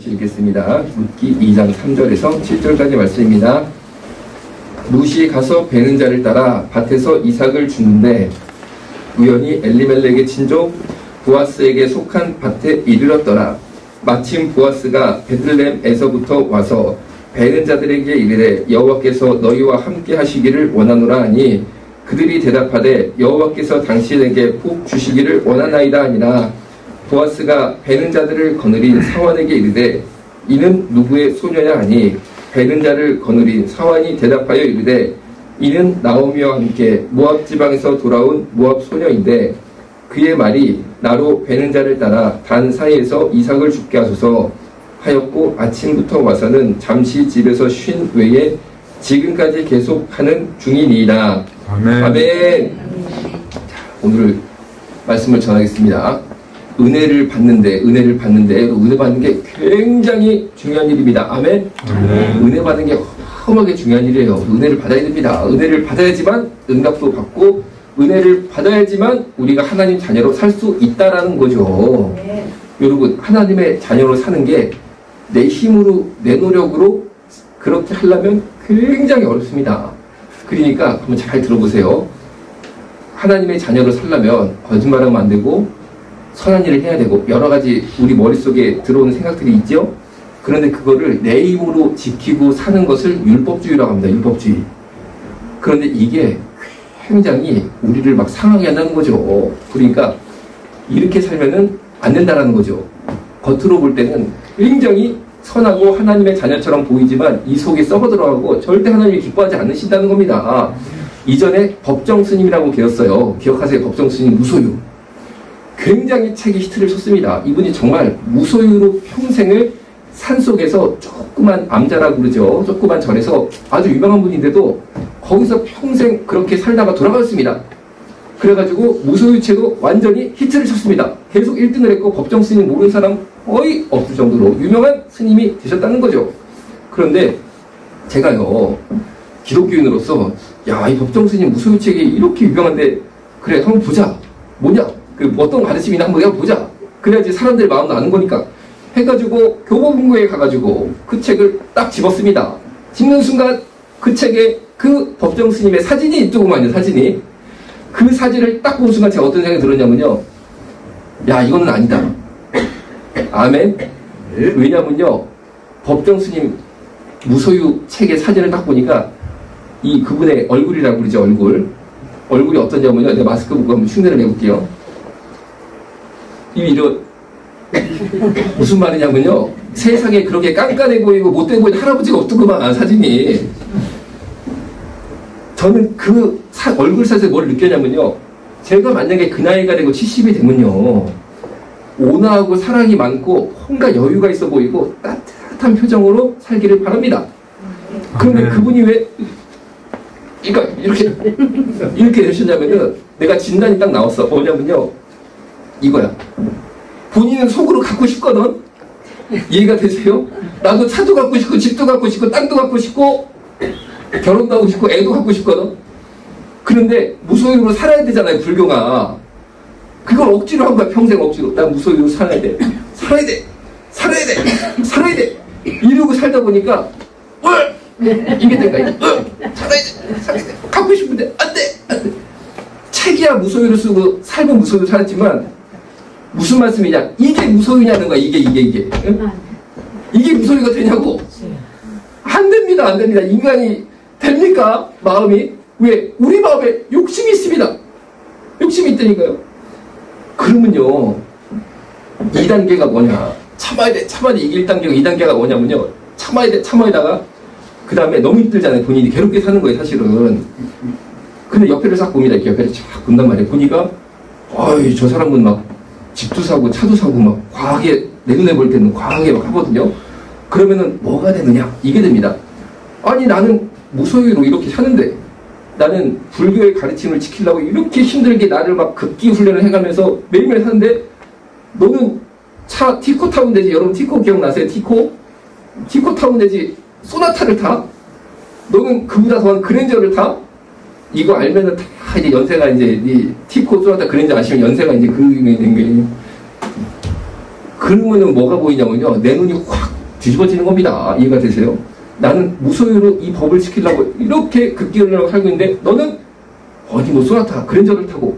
같이 읽겠습니다. 룻기 2장 3절에서 7절까지 말씀입니다. 룻이 가서 베는 자를 따라 밭에서 이삭을 주는데 우연히 엘리멜렉의 친족 보아스에게 속한 밭에 이르렀더라. 마침 보아스가 베들레헴에서부터 와서 베는 자들에게 이르되 여호와께서 너희와 함께 하시기를 원하노라 하니 그들이 대답하되 여호와께서 당신에게 복 주시기를 원하나이다 하니라. 보아스가 베는 자들을 거느린 사환에게 이르되 이는 누구의 소녀냐 하니 베는 자를 거느린 사환이 대답하여 이르되 이는 나오미와 함께 모압 지방에서 돌아온 모압 소녀인데 그의 말이 나로 베는 자를 따라 단 사이에서 이삭을 죽게 하소서 하였고 아침부터 와서는 잠시 집에서 쉰 외에 지금까지 계속하는 중이니이다. 아멘. 아멘. 자, 오늘 말씀을 전하겠습니다. 은혜를 받는데 은혜 받는 게 굉장히 중요한 일입니다. 아멘. 은혜 받는 게 험하게 중요한 일이에요. 은혜를 받아야 됩니다. 은혜를 받아야지만 응답도 받고 은혜를 받아야지만 우리가 하나님 자녀로 살 수 있다라는 거죠. 여러분, 하나님의 자녀로 사는 게 내 힘으로 내 노력으로 그렇게 하려면 굉장히 어렵습니다. 그러니까 한번 잘 들어보세요. 하나님의 자녀로 살려면 거짓말하면 안 되고 선한 일을 해야 되고 여러 가지 우리 머릿속에 들어오는 생각들이 있죠. 그런데 그거를 내 힘으로 지키고 사는 것을 율법주의라고 합니다. 율법주의. 그런데 이게 굉장히 우리를 막 상하게 한다는 거죠. 그러니까 이렇게 살면은 안 된다라는 거죠. 겉으로 볼 때는 굉장히 선하고 하나님의 자녀처럼 보이지만 이 속에 썩어 들어가고 절대 하나님이 기뻐하지 않으신다는 겁니다. 이전에 법정 스님이라고 계셨어요. 기억하세요? 법정 스님 무소유. 굉장히 책이 히트를 쳤습니다. 이분이 정말 무소유로 평생을 산속에서 조그만 암자라고 그러죠. 조그만 절에서 아주 유명한 분인데도 거기서 평생 그렇게 살다가 돌아가셨습니다. 그래가지고 무소유체도 완전히 히트를 쳤습니다. 계속 1등을 했고 법정 스님 모르는 사람 거의 없을 정도로 유명한 스님이 되셨다는 거죠. 그런데 제가요 기독교인으로서 야, 이 법정 스님 무소유책이 이렇게 유명한데 그래 한번 보자. 뭐냐? 그 어떤 가르침이나 한번 내가 보자. 그래야지 사람들 마음도 아는 거니까 해가지고 교보문고에 가가지고 그 책을 딱 집었습니다. 집는 순간 그 책에 그 법정 스님의 사진이 있더구만요. 사진이. 그 사진을 딱 본 순간 제가 어떤 생각이 들었냐면요. 야, 이거는 아니다. 아멘. 왜냐면요. 법정 스님 무소유 책의 사진을 딱 보니까 이 그분의 얼굴이라고 그러죠. 얼굴이 어떠냐면요. 내가 마스크 보고 한번 흉내를 내볼게요. 이런 무슨 말이냐면요. 세상에 그렇게 깐깐해 보이고 못돼 보이는 할아버지가 없더구만 사진이. 저는 그 얼굴 사진에서 뭘 느꼈냐면요. 제가 만약에 그 나이가 되고 70이 되면요. 온화하고 사랑이 많고 뭔가 여유가 있어 보이고 따뜻한 표정으로 살기를 바랍니다. 그런데 그분이 왜 그러니까 이렇게 되셨냐면은 내가 진단이 딱 나왔어. 뭐냐면요. 이거야. 본인은 속으로 갖고 싶거든. 이해가 되세요? 나도 차도 갖고 싶고 집도 갖고 싶고 땅도 갖고 싶고 결혼도 하고 싶고 애도 갖고 싶거든. 그런데 무소유로 살아야 되잖아요. 불교가. 그걸 억지로 한 거야. 평생 억지로. 난 무소유로 살아야 돼. 살아야 돼. 이러고 살다 보니까 이게 된 거야. 살아야 돼. 갖고 싶은데 안 돼. 책이야 무소유로 쓰고 삶은 무소유로 살았지만 무슨 말씀이냐? 이게 무소유냐는 거야. 이게. 응? 이게 무소유가 되냐고. 안 됩니다. 인간이 됩니까? 마음이. 왜? 우리 마음에 욕심이 있습니다. 욕심이 있다니까요. 그러면요. 2단계가 뭐냐? 참아야 돼. 이게 1단계고 2단계가 뭐냐면요. 참아야다가 그 다음에 너무 힘들잖아요. 본인이 괴롭게 사는 거예요. 사실은. 근데 옆에를 싹 봅니다. 이렇게 옆에를 쫙 본단 말이에요. 보니까 어이 저 사람은 막 집도 사고 차도 사고 막 과하게 내 눈에 볼 때는 과하게 막 하거든요. 그러면은 뭐가 되느냐? 이게 됩니다. 아니 나는 무소유로 이렇게 사는데 나는 불교의 가르침을 지키려고 이렇게 힘들게 나를 막 극기 훈련을 해가면서 매일매일 사는데 너는 차 티코 타면 되지. 여러분 티코 기억나세요? 티코 타면 되지. 소나타를 타? 너는 그보다 더한 그랜저를 타? 이거 알면은 다 이제 연세가 이제 이 티코 소나타 그랜저 아시면 연세가 이제 그 된 게. 그러면은 뭐가 보이냐면요. 내 눈이 확 뒤집어지는 겁니다. 이해가 되세요? 나는 무소유로 이 법을 지키려고 이렇게 극기를 살고 있는데 너는 어디 뭐 소나타 그랜저를 타고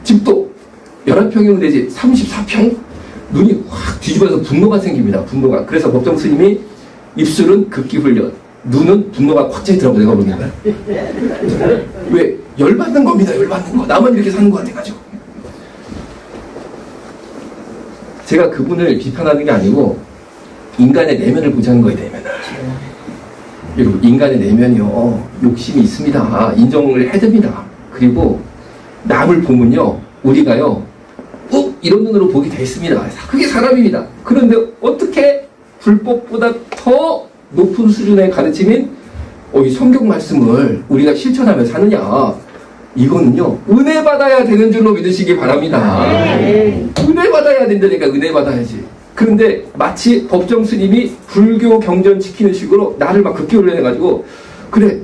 집도 11평이면 되지 34평? 눈이 확 뒤집어서 분노가 생깁니다. 분노가. 그래서 법정 스님이 입술은 극기훈련, 눈은 분노가 확 들어가고 내가 보니까 왜? 열받는 겁니다. 열받는 거. 나만 이렇게 사는 거 같아가지고. 제가 그분을 비판하는 게 아니고 인간의 내면을 보자는 거예요. 내면을. 여러분, 인간의 내면이요 욕심이 있습니다. 인정을 해야 됩니다. 그리고 남을 보면요 우리가요 이런 눈으로 보게 돼 있습니다. 그게 사람입니다. 그런데 어떻게 불법보다 더 높은 수준의 가르침인 이 성경 말씀을 우리가 실천하며 사느냐, 이거는요 은혜 받아야 되는 줄로 믿으시기 바랍니다. 은혜 받아야 된다니까. 은혜 받아야지. 그런데 마치 법정 스님이 불교 경전 지키는 식으로 나를 막 극기 훈련해가지고 그래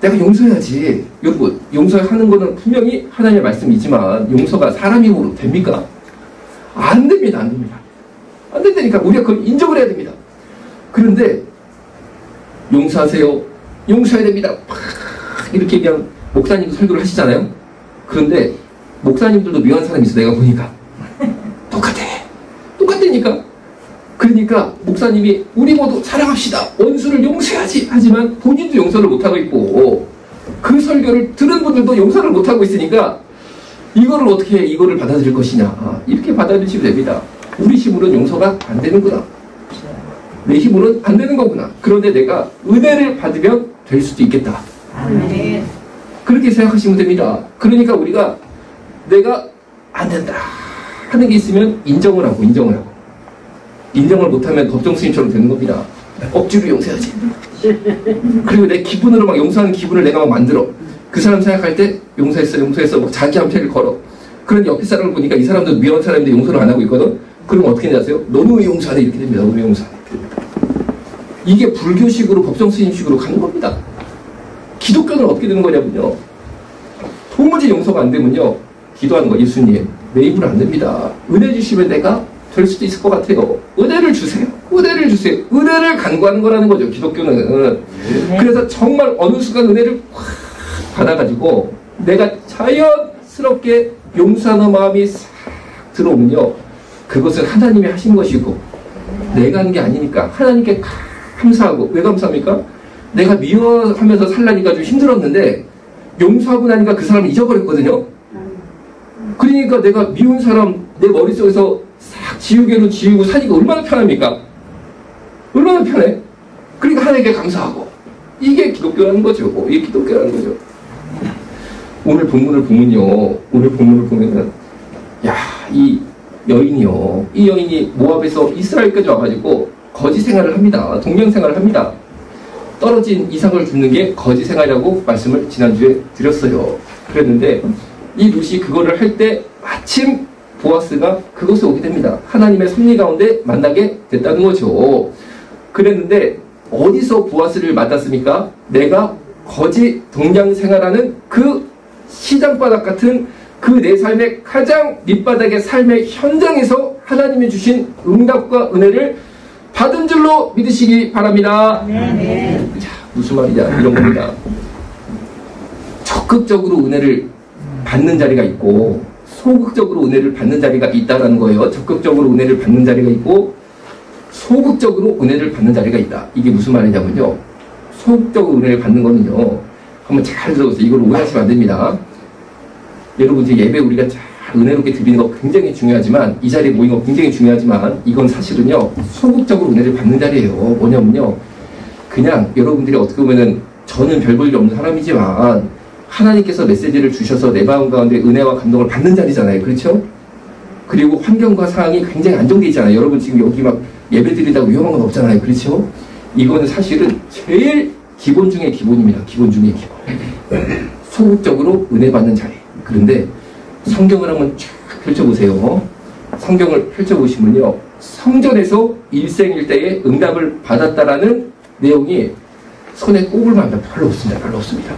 내가 용서해야지. 여러분, 용서하는 거는 분명히 하나님의 말씀이지만 용서가 사람 힘으로 됩니까? 안 됩니다. 안 됩니다. 안 된다니까. 우리가 그걸 인정을 해야 됩니다. 그런데 용서하세요. 용서해야 됩니다. 팍 이렇게 그냥 목사님도 설교를 하시잖아요. 그런데 목사님들도 묘한 사람이 있어. 내가 보니까 똑같다니까. 그러니까 목사님이 우리 모두 사랑합시다. 원수를 용서해야지. 하지만 본인도 용서를 못하고 있고 그 설교를 들은 분들도 용서를 못하고 있으니까 이거를 어떻게 이거를 받아들일 것이냐. 이렇게 받아들이시면 됩니다. 우리 힘으로는 용서가 안 되는구나. 내 힘으로는 안 되는 거구나. 그런데 내가 은혜를 받으면 될 수도 있겠다. 그렇게 생각하시면 됩니다. 그러니까 우리가 내가 안 된다 하는 게 있으면 인정을 하고 인정을 못하면 법정 스님처럼 되는 겁니다. 억지로 용서해야지. 그리고 내 기분으로 막 용서하는 기분을 내가 막 만들어. 그 사람 생각할 때 용서했어 막 자기한테를 걸어. 그런 옆에 사람을 보니까 이 사람도 미워한 사람인데 용서를 안 하고 있거든. 그럼 어떻게 되냐 아세요? 너는 왜 용서하네 이렇게 됩니다. 너는 왜 용서하네 이렇게 됩니다. 이게 불교식으로 법정 스님식으로 가는 겁니다. 기독교는 어떻게 되는 거냐면요, 도무지 용서가 안 되면요 기도하는 거. 예수님 내 입으로 안 됩니다. 은혜 주시면 내가 될 수도 있을 것 같아요. 은혜를 주세요. 은혜를 주세요. 은혜를 간구하는 거라는 거죠. 기독교는. 그래서 정말 어느 순간 은혜를 확 받아가지고 내가 자연스럽게 용서하는 마음이 싹 들어오면요, 그것은 하나님이 하신 것이고 내가 하는 게 아니니까 하나님께 감사하고. 왜 감사합니까? 내가 미워하면서 살라니까 좀 힘들었는데 용서하고 나니까 그 사람을 잊어버렸거든요. 그러니까 내가 미운 사람 내 머릿속에서 싹 지우개로 지우고 사니까 얼마나 편합니까? 얼마나 편해? 그러니까 하나님께 감사하고. 이게 기독교라는 거죠. 이게 기독교라는 거죠. 오늘 본문을 보면은 이 여인이요, 이 여인이 모압에서 이스라엘까지 와가지고 거지 생활을 합니다. 동명 생활을 합니다. 떨어진 이삭을 줍는 게 거지 생활이라고 말씀을 지난주에 드렸어요. 그랬는데 이 룻이 그거를 할 때 마침 보아스가 그곳에 오게 됩니다. 하나님의 섭리 가운데 만나게 됐다는 거죠. 그랬는데 어디서 보아스를 만났습니까? 내가 거지 동양 생활하는 그 시장바닥 같은 그 내 삶의 가장 밑바닥의 삶의 현장에서 하나님이 주신 응답과 은혜를 받은 줄로 믿으시기 바랍니다. 네. 자, 무슨 말이냐 이런 겁니다. 적극적으로 은혜를 받는 자리가 있고 소극적으로 은혜를 받는 자리가 있다라는 거예요. 적극적으로 은혜를 받는 자리가 있고 소극적으로 은혜를 받는 자리가 있다. 이게 무슨 말이냐면요, 소극적으로 은혜를 받는 거는요, 한번 잘 들어보세요. 이걸 오해하시면 안 됩니다. 여러분, 이제 예배 우리가 잘 은혜롭게 드리는 거 굉장히 중요하지만, 이 자리에 모인 거 굉장히 중요하지만, 이건 사실은요 소극적으로 은혜를 받는 자리예요. 뭐냐면요, 그냥 여러분들이 어떻게 보면은 저는 별 볼 일 없는 사람이지만 하나님께서 메시지를 주셔서 내 마음 가운데 은혜와 감동을 받는 자리잖아요. 그렇죠? 그리고 환경과 상황이 굉장히 안정되어 있잖아요. 여러분 지금 여기 막 예배 드린다고 위험한 건 없잖아요. 그렇죠? 이거는 사실은 제일 기본 중에 기본입니다. 기본 중에 기본. 소극적으로 은혜 받는 자리. 그런데 성경을 한번 쫙 펼쳐보세요. 성경을 펼쳐보시면요, 성전에서 일생일대의 응답을 받았다라는 내용이 손에 꼽을 만한 별로 없습니다. 별로 없습니다.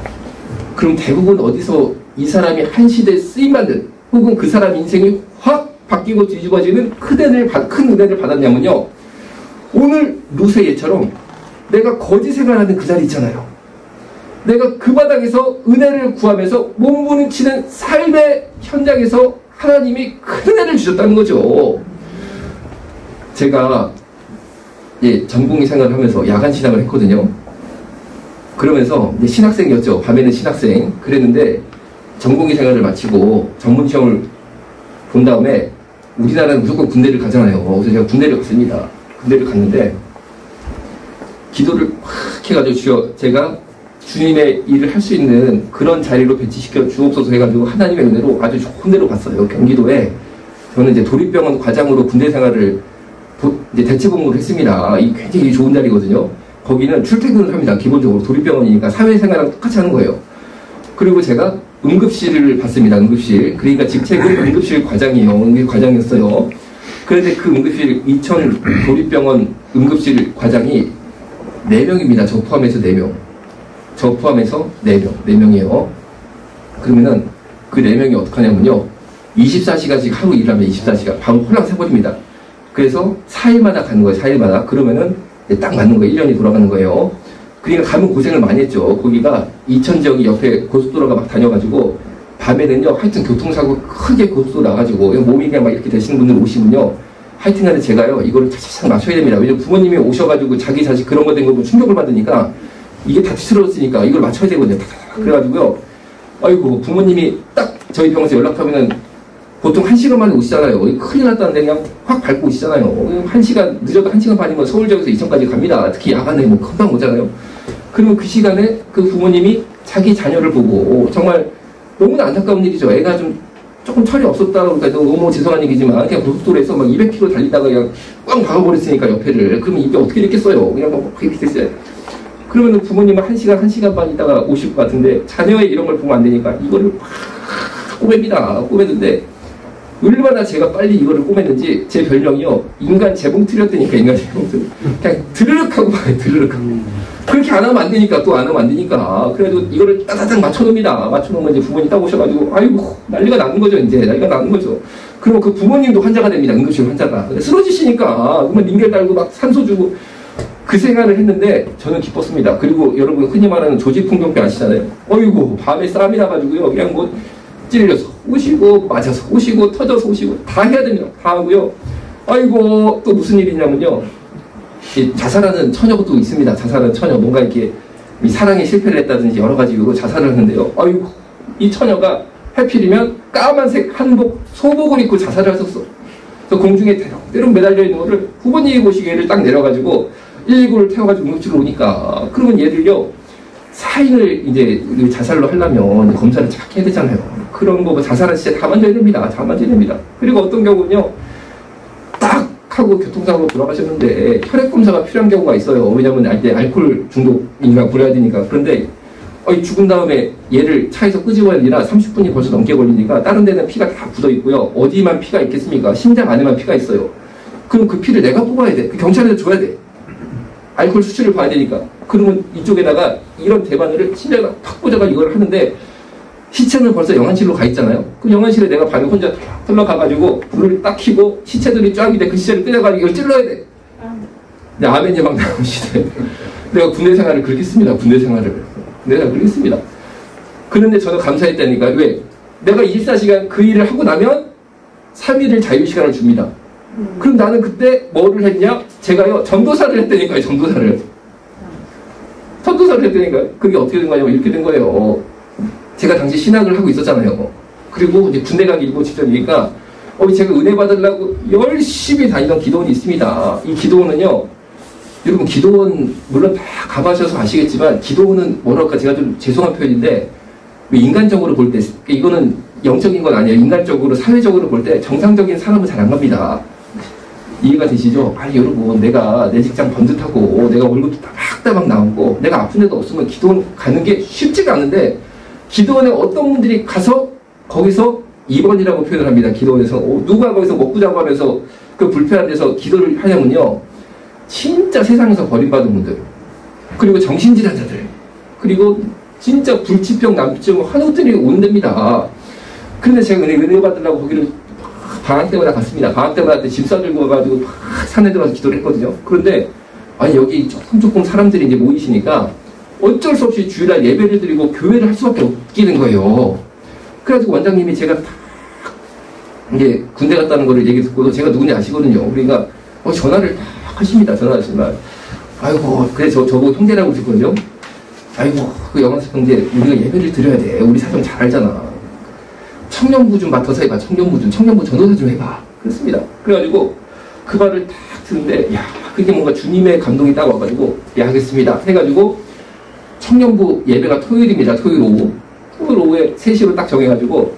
그럼 대부분 어디서 이 사람이 한 시대에 쓰임받는, 혹은 그 사람 인생이 확 바뀌고 뒤집어지는 큰 은혜를 받았냐면요, 오늘 루스의 예처럼 내가 거지 생활하는 그 자리 있잖아요. 내가 그 바닥에서 은혜를 구하면서 몸부림치는 삶의 현장에서 하나님이 큰 은혜를 주셨다는 거죠. 제가 전공의 생활을 하면서 야간 신학을 했거든요. 그러면서 이제 신학생이었죠. 밤에는 신학생. 그랬는데 전공의 생활을 마치고 전문 시험을 본 다음에 우리나라는 무조건 군대를 가잖아요. 그래서 제가 군대를 갔습니다. 군대를 갔는데 기도를 확 해가지고 주여 제가 주님의 일을 할 수 있는 그런 자리로 배치시켜 주옵소서 해가지고 하나님의 은혜로 아주 좋은 데로 갔어요. 경기도에. 저는 이제 도립병원 과장으로 군대 생활을 이제 대체복무를 했습니다. 이 굉장히 좋은 자리거든요. 거기는 출퇴근을 합니다. 기본적으로 도립병원이니까 사회생활랑 똑같이 하는 거예요. 그리고 제가 응급실을 봤습니다. 응급실. 그러니까 직책은 응급실 과장이에요. 응급실 과장이었어요. 그런데 그 응급실 이천 도립병원 응급실 과장이 4명입니다. 저 포함해서 4명. 저 포함해서 4명. 4명이에요. 그러면은 그 4명이 어떡하냐면요. 24시간씩 하루 일하면 24시간. 밤 홀랑 새버립니다. 그래서 4일마다 가는 거예요. 4일마다. 그러면은 딱 맞는 거예요. 1년이 돌아가는 거예요. 그러니까 가면 고생을 많이 했죠. 거기가 이천 지역이 옆에 고속도로가 막 다녀가지고 밤에는요. 하여튼 교통사고 크게 고속도로 나가지고 몸이 그냥 막 이렇게 되시는 분들 오시면요. 하여튼 간에 제가요. 이거를 차차차 맞춰야 됩니다. 왜냐면 부모님이 오셔가지고 자기 자식 그런 거 된 거 보면 충격을 받으니까 이게 다 뒤틀어졌으니까 이걸 맞춰야 되거든요. 그래가지고요. 아이고 부모님이 딱 저희 병원에서 연락하면은 보통 1시간 만에 오시잖아요. 큰일 났다는데 그냥 확 밟고 오시잖아요. 1시간, 늦어도 1시간 반이면 서울역에서 이천까지 갑니다. 특히 야간에 뭐 금방 오잖아요. 그러면 그 시간에 그 부모님이 자기 자녀를 보고 정말 너무나 안타까운 일이죠. 애가 좀 조금 철이 없었다 그러니까 너무 죄송한 얘기지만 그냥 고속도로에서 막 200km 달리다가 그냥 꽝 박아버렸으니까 옆에를. 그러면 이게 어떻게 됐겠어요? 그냥 막 이렇게 됐어요. 그러면 부모님은 1시간 반 있다가 오실 것 같은데 자녀의 이런 걸 보면 안 되니까 이거를 막 꼬맵니다. 꼬매는데 얼마나 제가 빨리 이거를 꼬맸는지 제 별명이요. 인간 재봉틀이었다니까. 인간 재봉틀. 그냥 드르륵 하고 봐요. 드르륵 하고. 그렇게 안 하면 안 되니까 또 안 하면 안 되니까. 그래도 이거를 따다닥 맞춰놓습니다. 맞춰놓으면 이제 부모님 딱 오셔가지고 아이고 난리가 나는 거죠. 이제 난리가 나는 거죠. 그러면 그 부모님도 환자가 됩니다. 응급실 환자가. 쓰러지시니까 그러면 링겔 달고 막 산소 주고 그 생활을 했는데 저는 기뻤습니다. 그리고 여러분 흔히 말하는 조직풍경병 아시잖아요. 어이구 밤에 싸움이 나가지고요. 그냥 뭐 찔려서 오시고 맞아서 오시고 터져서 오시고 다 해야 됩니다. 다 하고요. 아이고 또 무슨 일이냐면요. 자살하는 처녀가 또 있습니다. 자살하는 처녀 뭔가 이렇게 사랑에 실패를 했다든지 여러 가지 이유로 자살을 하는데요. 아이고 이 처녀가 하필이면 까만색 한복 소복을 입고 자살을 하셨어. 그래서 공중에 때로 매달려 있는 거를 부모님이 보시기에를 딱 내려가지고 119를 태워가지고 응급실로 오니까 그러면 얘들요. 사인을 이제 자살로 하려면 검사를 착 해야 되잖아요. 그런 거 자살은 진짜 다 만져야 됩니다. 다 만져야 됩니다. 그리고 어떤 경우는요. 딱 하고 교통사고로 돌아가셨는데 혈액 검사가 필요한 경우가 있어요. 왜냐면 이제 알코올 중독인가 불러야 되니까. 그런데 죽은 다음에 얘를 차에서 끄집어야 되나 30분이 벌써 넘게 걸리니까 다른 데는 피가 다 굳어 있고요. 어디만 피가 있겠습니까? 심장 안에만 피가 있어요. 그럼 그 피를 내가 뽑아야 돼. 그 경찰에서 줘야 돼. 알코올 수치를 봐야 되니까. 그러면 이쪽에다가 이런 대바늘을 심장에다 팍 꽂아가 이걸 하는데 시체는 벌써 영안실로 가 있잖아요. 그 영안실에 내가 밤에 혼자 들러가가지고 불을 딱 켜고 시체들이 쫙 있는데 그 시체를 끄져가지고 이걸 찔러야 돼. 근데 아멘이 막 나오시대. 내가 군대 생활을 그렇게 했습니다. 군대 생활을 그렇게 했습니다. 그런데 저는 감사했다니까. 왜? 내가 24시간 그 일을 하고 나면 3일을 자유시간을 줍니다. 그럼 나는 그때 뭐를 했냐? 제가요 전도사를 했다니까요. 전도사를 했다니까요. 그게 어떻게 된 거냐면 이렇게 된 거예요. 제가 당시 신학을 하고 있었잖아요. 그리고 이제 군대 가기 일보 직전이니까 제가 은혜 받으려고 열심히 다니던 기도원이 있습니다. 이 기도원은요. 여러분 기도원 물론 다 가봐셔서 아시겠지만 기도원은 뭐랄까 제가 좀 죄송한 표현인데 인간적으로 볼 때 이거는 영적인 건 아니에요. 인간적으로 사회적으로 볼 때 정상적인 사람은 잘 안 갑니다. 이해가 되시죠? 여러분 내가 내 직장 번듯하고 내가 월급도 따박따박 나오고 내가 아픈 데도 없으면 기도원 가는 게 쉽지가 않은데 기도원에 어떤 분들이 가서 거기서 입원이라고 표현을 합니다. 기도원에서 누가 거기서 먹고 자고 하면서 그 불편한 데서 기도를 하냐면요. 진짜 세상에서 버림받은 분들 그리고 정신질환자들 그리고 진짜 불치병, 난치병 하나들이 오는 데입니다. 그런데 제가 은혜 받으려고 거기를 방학 때마다 갔습니다. 방학 때마다 짐 싸들고 가가지고 막 산에 들어가서 기도를 했거든요. 그런데 아니 여기 조금 사람들이 이제 모이시니까 어쩔 수 없이 주일날 예배를 드리고 교회를 할 수밖에 없게 거예요. 그래가지고 원장님이 제가 딱 이제 군대 갔다는 거를 얘기 듣고도 제가 누군지 아시거든요. 그러니까 전화를 딱 하십니다. 전화하시면 아이고 그래 저보고 형제라고 그랬거든요. 아이고 그 영광석 형제 우리가 예배를 드려야 돼. 우리 사정 잘 알잖아. 청년부 좀 맡아서 해봐. 청년부 전도사 좀 해봐. 그렇습니다. 그래가지고 그 말을 딱 듣는데 야 그게 뭔가 주님의 감동이 딱 와가지고 예 하겠습니다 해가지고 청년부 예배가 토요일입니다. 토요일 오후에 3시로 딱 정해가지고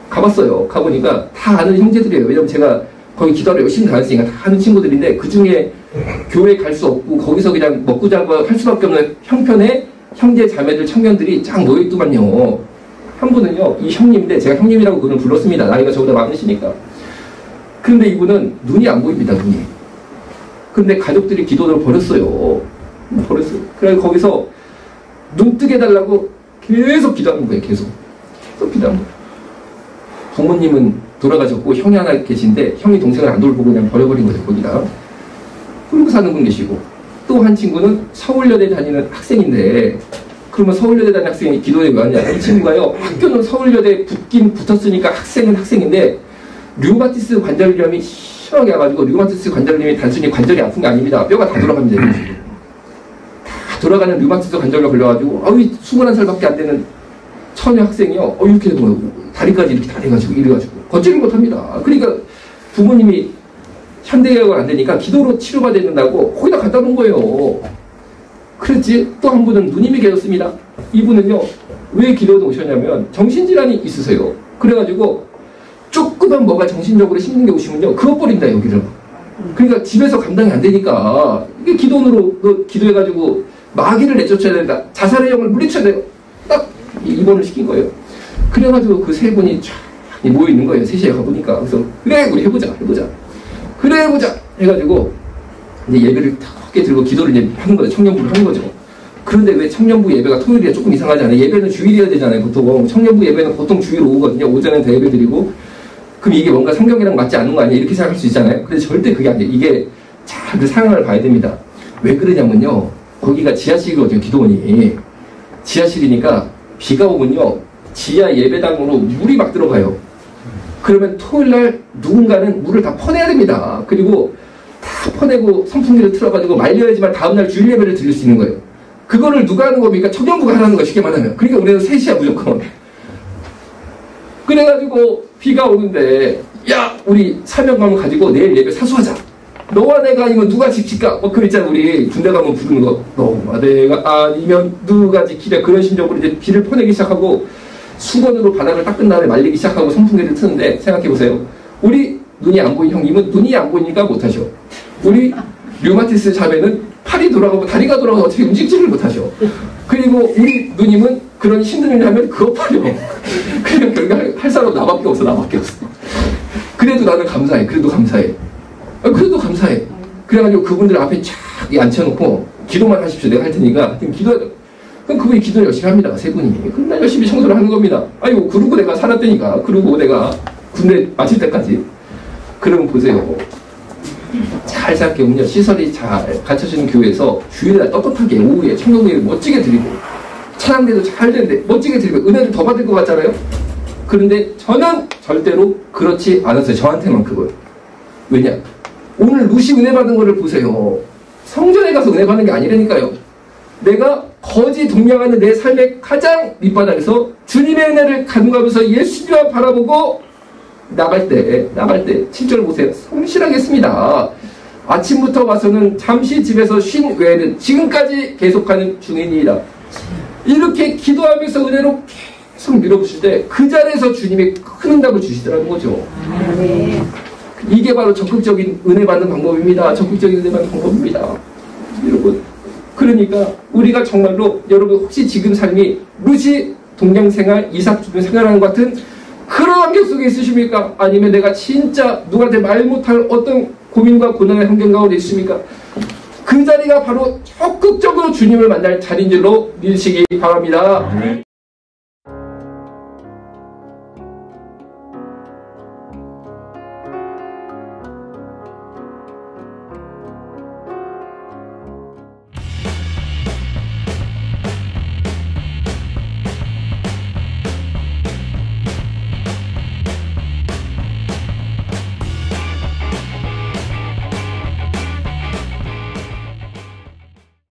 가봤어요. 가보니까 다 아는 형제들이에요. 왜냐면 제가 거기 기도하러 열심히 다녔으니까 다 아는 친구들인데 그 중에 교회 갈 수 없고 거기서 그냥 먹고 자고 할 수밖에 없는 형편에 형제 자매들 청년들이 쫙 모여있더만요. 한 분은요 이 형님인데 제가 형님이라고 그분을 불렀습니다. 나이가 저보다 많으시니까. 근데 이분은 눈이 안 보입니다. 눈이. 근데 가족들이 기도를 버렸어요. 그래서 거기서 눈 뜨게 해달라고 계속 기도하는 거예요. 계속 기도하는 거예요. 부모님은 돌아가셨고 형이 하나 계신데 형이 동생을 안 돌보고 그냥 버려버린 거예요. 거기다. 그러고 사는 분 계시고 또 한 친구는 서울여대 다니는 학생인데 그러면 서울여대 다니는 학생이 기도에 왜 왔냐. 이 친구가요 학교는 서울여대 붙긴 붙었으니까 학생은 학생인데 류마티스 관절염이 심하게 와가지고 류마티스 관절염이 단순히 관절이 아픈 게 아닙니다. 뼈가 다 돌아갑니다. 다 돌아가는 류마티스 관절염 걸려가지고 21살밖에 안 되는 처녀 학생이요 이렇게 뭐 다리까지 이렇게 다 돼가지고 이래가지고 걷지를 못합니다. 그러니까 부모님이 현대의학은 안 되니까 기도로 치료받아야 된다고 거기다 갖다 놓은 거예요. 그랬지. 또 한 분은 누님이 계셨습니다. 이분은요 왜 기도에 오셨냐면 정신질환이 있으세요. 그래가지고 조금만 뭐가 정신적으로 힘든 게 오시면요 그것 버린다 여기를. 그러니까 집에서 감당이 안 되니까 이게 기도원으로 기도해가지고 마귀를 내쫓아야 된다. 자살의 영을 물리쳐야 돼요. 딱 입원을 시킨 거예요. 그래가지고 그 세 분이 쫙 모여있는 거예요. 3시에 가보니까. 그래서 그래 우리 해보자 해가지고 이제 예배를 탁게 들고 기도를 이제 하는 거죠. 청년부를 하는 거죠. 그런데 왜 청년부 예배가 토요일이라 조금 이상하지 않아요? 예배는 주일이어야 되잖아요. 보통 청년부 예배는 보통 주일 오후거든요. 오전엔 더 예배 드리고 그럼 이게 뭔가 성경이랑 맞지 않는 거 아니에요? 이렇게 생각할 수 있잖아요. 근데 절대 그게 아니에요. 이게 잘 그 상황을 봐야 됩니다. 왜 그러냐면요 거기가 지하실이거든요. 기도원이 지하실이니까 비가 오면요 지하 예배당으로 물이 막 들어가요. 그러면 토요일날 누군가는 물을 다 퍼내야 됩니다. 그리고 다 퍼내고 선풍기를 틀어가지고 말려야지만 다음날 주일 예배를 드릴 수 있는 거예요. 그거를 누가 하는 겁니까? 청년부가 하는 거 쉽게 말하면. 그러니까 우리는 3시야 무조건. 그래가지고 비가 오는데 야 우리 사명감을 가지고 내일 예배 사수하자. 너와 내가 아니면 누가 지킬까? 뭐 그거 있잖아 우리 군대 가면 부르는 거. 너와 내가 아니면 누가 지키랴. 그런 심정으로 이제 비를 퍼내기 시작하고 수건으로 바닥을 닦은 다음에 말리기 시작하고 선풍기를 트는데 생각해보세요. 우리 눈이 안 보인 형님은 눈이 안 보이니까 못하셔. 우리 류마티스 자매는 팔이 돌아가고 다리가 돌아가고 어떻게 움직이지를 못하셔. 그리고 우리 누님은 그런 힘든 일 하면 그거 팔려. 그냥 결국 할 사람 나밖에 없어. 그래도 나는 감사해. 그래도 감사해. 그래가지고 그분들 앞에 쫙 앉혀놓고 기도만 하십시오. 내가 할 테니까 기도하자. 그럼 그분이 기도를 열심히 합니다. 세 분이. 그럼 난 열심히 청소를 하는 겁니다. 아이고 그러고 내가 살았다니까. 그러고 내가 군대 마칠 때까지. 그러면 보세요. 잘 생각해보면요. 시설이 잘 갖춰지는 교회에서 주일날 떳떳하게 오후에 청년회를 멋지게 드리고 찬양대도 잘 되는데 멋지게 드리고 은혜를 더 받을 것 같잖아요. 그런데 저는 절대로 그렇지 않았어요. 저한테만 그거예요. 왜냐? 오늘 루시 은혜 받은 거를 보세요. 성전에 가서 은혜 받는 게 아니라니까요. 내가 거지 동냥하는 내 삶의 가장 밑바닥에서 주님의 은혜를 간구하면서 예수님만 바라보고 나갈 때 7절 보세요. 성실하게 했습니다. 아침부터 와서는 잠시 집에서 쉰 외에는 지금까지 계속하는 중이니이다. 이렇게 기도하면서 은혜로 계속 밀어붙일 때 그 자리에서 주님이 큰 응답을 주시더라는 거죠. 네. 이게 바로 적극적인 은혜 받는 방법입니다. 적극적인 은혜 받는 방법입니다. 여러분, 그러니까 우리가 정말로 여러분 혹시 지금 삶이 루시 동양생활, 이삭 생활하는 것 같은 그런 환경 속에 있으십니까? 아니면 내가 진짜 누구한테 말 못할 어떤 고민과 고난의 환경 가운데 있습니까? 그 자리가 바로 적극적으로 주님을 만날 자리인 줄로 믿으시기 바랍니다.